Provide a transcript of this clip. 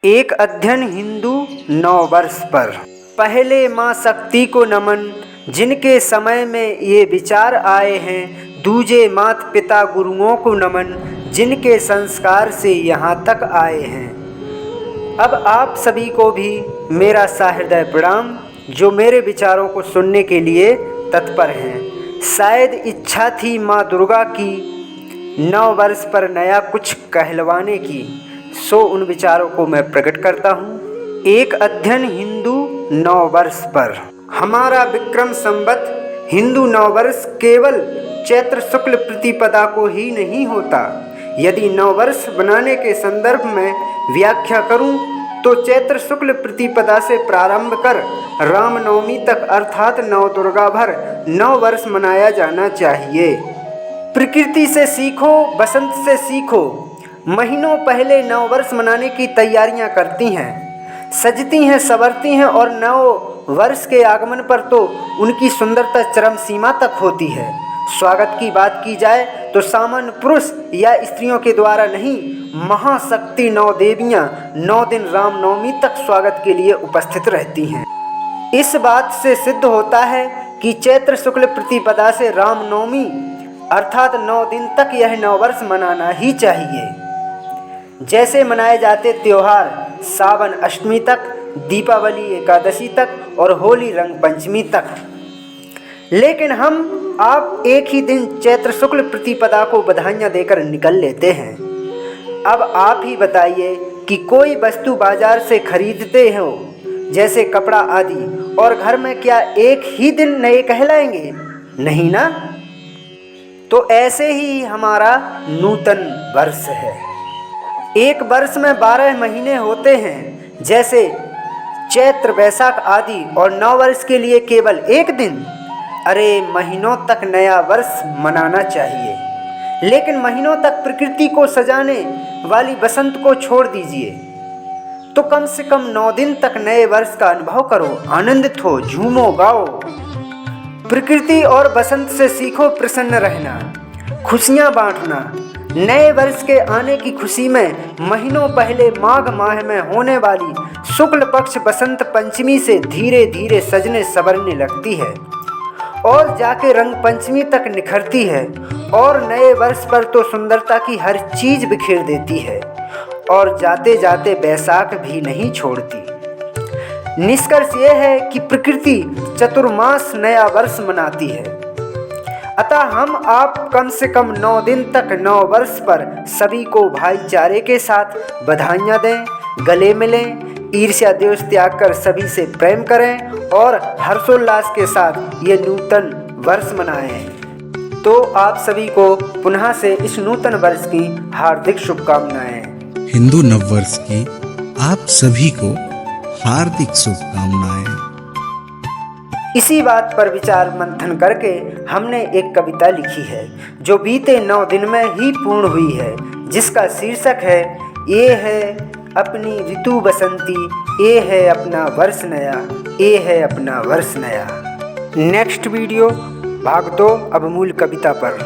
एक अध्ययन हिंदू नववर्ष पर। पहले माँ शक्ति को नमन, जिनके समय में ये विचार आए हैं। दूजे मात पिता गुरुओं को नमन, जिनके संस्कार से यहाँ तक आए हैं। अब आप सभी को भी मेरा सहृदय प्रणाम, जो मेरे विचारों को सुनने के लिए तत्पर हैं। शायद इच्छा थी माँ दुर्गा की नव वर्ष पर नया कुछ कहलवाने की, सो उन विचारों को मैं प्रकट करता हूँ। एक अध्ययन हिंदू नववर्ष पर। हमारा विक्रम संवत हिंदू नववर्ष केवल चैत्र शुक्ल प्रतिपदा को ही नहीं होता। यदि नववर्ष बनाने के संदर्भ में व्याख्या करूं तो चैत्र शुक्ल प्रतिपदा से प्रारंभ कर रामनवमी तक अर्थात नवदुर्गा भर नववर्ष मनाया जाना चाहिए। प्रकृति से सीखो, बसंत से सीखो। महीनों पहले नववर्ष मनाने की तैयारियां करती हैं, सजती हैं, संवरती हैं और नव वर्ष के आगमन पर तो उनकी सुंदरता चरम सीमा तक होती है। स्वागत की बात की जाए तो सामान्य पुरुष या स्त्रियों के द्वारा नहीं, महाशक्ति नौ देवियाँ 9 दिन रामनवमी तक स्वागत के लिए उपस्थित रहती हैं। इस बात से सिद्ध होता है कि चैत्र शुक्ल प्रतिपदा से रामनवमी अर्थात 9 दिन तक यह नववर्ष मनाना ही चाहिए। जैसे मनाए जाते त्योहार सावन अष्टमी तक, दीपावली एकादशी तक और होली रंग पंचमी तक। लेकिन हम आप एक ही दिन चैत्र शुक्ल प्रतिपदा को बधाइयाँ देकर निकल लेते हैं। अब आप ही बताइए कि कोई वस्तु बाजार से खरीदते हो जैसे कपड़ा आदि, और घर में क्या एक ही दिन नए कहलाएंगे? नहीं ना। तो ऐसे ही हमारा नूतन वर्ष है। एक वर्ष में 12 महीने होते हैं, जैसे चैत्र वैशाख आदि, और नव वर्ष के लिए केवल एक दिन। अरे महीनों तक नया वर्ष मनाना चाहिए, लेकिन महीनों तक प्रकृति को सजाने वाली बसंत को छोड़ दीजिए। तो कम से कम 9 दिन तक नए वर्ष का अनुभव करो, आनंदित हो, झूमो, गाओ। प्रकृति और बसंत से सीखो प्रसन्न रहना, खुशियाँ बांटना। नए वर्ष के आने की खुशी में महीनों पहले माघ माह में होने वाली शुक्ल पक्ष बसंत पंचमी से धीरे धीरे सजने संवरने लगती है और जाके रंग पंचमी तक निखरती है, और नए वर्ष पर तो सुंदरता की हर चीज बिखेर देती है और जाते जाते बैसाख भी नहीं छोड़ती। निष्कर्ष यह है कि प्रकृति चतुर्मास नया वर्ष मनाती है। अतः हम आप कम से कम 9 दिन तक नव वर्ष पर सभी को भाईचारे के साथ बधाइयाँ दें, गले मिलें, ईर्ष्या द्वेष त्याग कर सभी से प्रेम करें और हर्षोल्लास के साथ ये नूतन वर्ष मनाएं। तो आप सभी को पुनः से इस नूतन वर्ष की हार्दिक शुभकामनाएं। हिंदू नववर्ष की आप सभी को हार्दिक शुभकामनाएं। इसी बात पर विचार मंथन करके हमने एक कविता लिखी है, जो बीते 9 दिन में ही पूर्ण हुई है, जिसका शीर्षक है ये है अपनी ऋतु बसंती, ये है अपना वर्ष नया, ये है अपना वर्ष नया। नेक्स्ट वीडियो भाग 2 अब मूल कविता पर।